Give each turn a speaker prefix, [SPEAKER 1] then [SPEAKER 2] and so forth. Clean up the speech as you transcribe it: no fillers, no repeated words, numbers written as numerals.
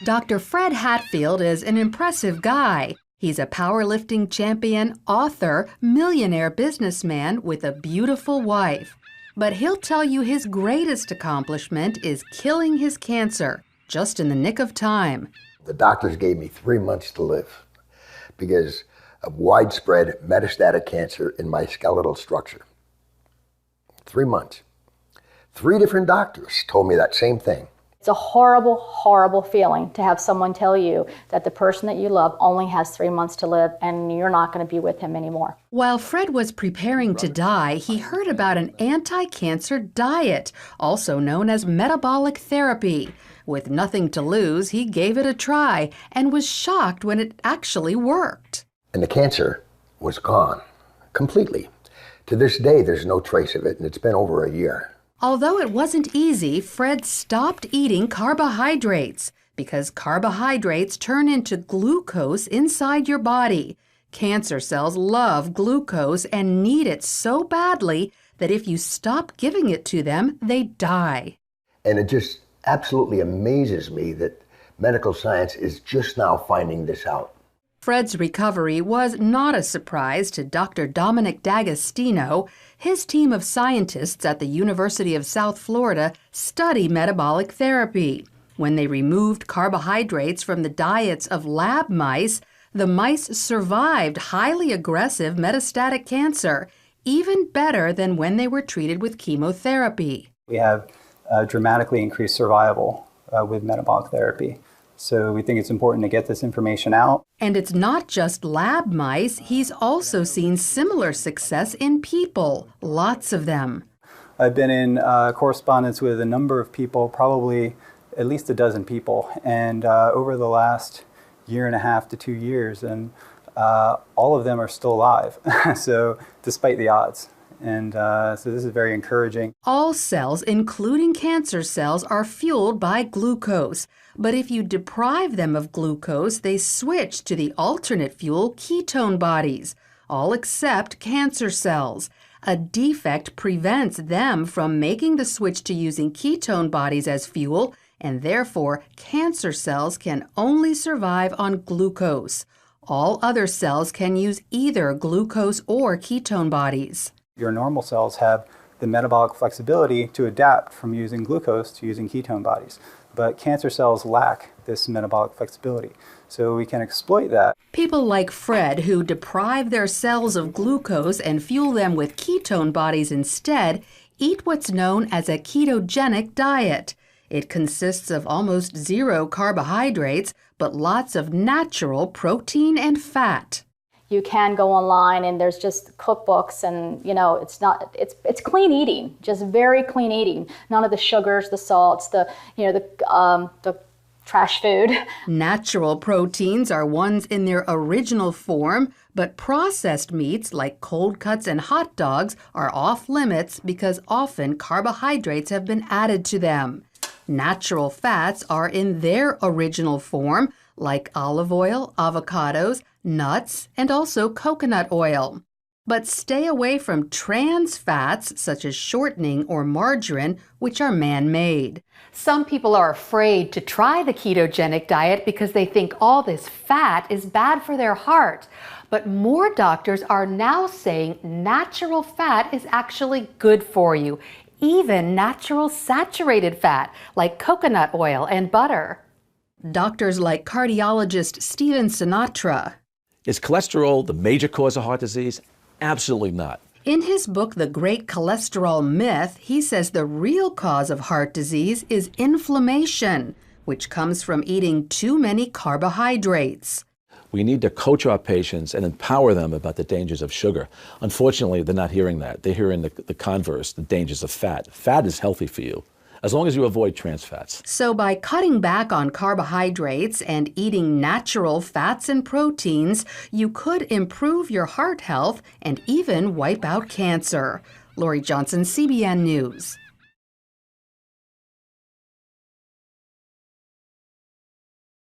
[SPEAKER 1] Dr. Fred Hatfield is an impressive guy. He's a powerlifting champion, author, millionaire businessman with a beautiful wife. But he'll tell you his greatest accomplishment is killing his cancer, just in the nick of time.
[SPEAKER 2] The doctors gave me 3 months to live because of widespread metastatic cancer in my skeletal structure. 3 months. 3 different doctors told me that same thing.
[SPEAKER 3] It's a horrible, horrible feeling to have someone tell you that the person that you love only has 3 months to live and you're not going to be with him anymore.
[SPEAKER 1] While Fred was preparing to die, he heard about an anti-cancer diet, also known as metabolic therapy. With nothing to lose, he gave it a try and was shocked when it actually worked.
[SPEAKER 2] And the cancer was gone, completely. To this day, there's no trace of it, and it's been over a year.
[SPEAKER 1] Although it wasn't easy, Fred stopped eating carbohydrates because carbohydrates turn into glucose inside your body. Cancer cells love glucose and need it so badly that if you stop giving it to them, they die.
[SPEAKER 2] And it just absolutely amazes me that medical science is just now finding this out.
[SPEAKER 1] Fred's recovery was not a surprise to Dr. Dominic D'Agostino. His team of scientists at the University of South Florida study metabolic therapy. When they removed carbohydrates from the diets of lab mice, the mice survived highly aggressive metastatic cancer, even better than when they were treated with chemotherapy.
[SPEAKER 4] We have dramatically increased survival with metabolic therapy. So we think it's important to get this information out.
[SPEAKER 1] And it's not just lab mice. He's also seen similar success in people, lots of them.
[SPEAKER 4] I've been in correspondence with a number of people, probably at least a dozen people, and over the last 1.5 to 2 years, and all of them are still alive, so despite the odds. And so this is very encouraging.
[SPEAKER 1] All cells, including cancer cells, are fueled by glucose. But if you deprive them of glucose, they switch to the alternate fuel ketone bodies, all except cancer cells. A defect prevents them from making the switch to using ketone bodies as fuel, and therefore cancer cells can only survive on glucose. All other cells can use either glucose or ketone bodies.
[SPEAKER 4] Your normal cells have the metabolic flexibility to adapt from using glucose to using ketone bodies. But cancer cells lack this metabolic flexibility, so we can exploit that.
[SPEAKER 1] People like Fred, who deprive their cells of glucose and fuel them with ketone bodies instead, eat what's known as a ketogenic diet. It consists of almost 0 carbohydrates, but lots of natural protein and fat.
[SPEAKER 3] You can go online and there's just cookbooks and, it's clean eating, just very clean eating. None of the sugars, the salts, the trash food.
[SPEAKER 1] Natural proteins are ones in their original form, but processed meats like cold cuts and hot dogs are off limits because often carbohydrates have been added to them. Natural fats are in their original form, like olive oil, avocados, nuts, and also coconut oil. But stay away from trans fats such as shortening or margarine, which are man-made. Some people are afraid to try the ketogenic diet because they think all this fat is bad for their heart. But more doctors are now saying natural fat is actually good for you, even natural saturated fat like coconut oil and butter. Doctors like cardiologist Stephen Sinatra.
[SPEAKER 5] Is cholesterol the major cause of heart disease? Absolutely not.
[SPEAKER 1] In his book, The Great Cholesterol Myth, he says the real cause of heart disease is inflammation, which comes from eating too many carbohydrates.
[SPEAKER 5] We need to coach our patients and empower them about the dangers of sugar. Unfortunately, they're not hearing that. They're hearing the converse, the dangers of fat. Fat is healthy for you, as long as you avoid trans fats.
[SPEAKER 1] So by cutting back on carbohydrates and eating natural fats and proteins, you could improve your heart health and even wipe out cancer. Lori Johnson, CBN News.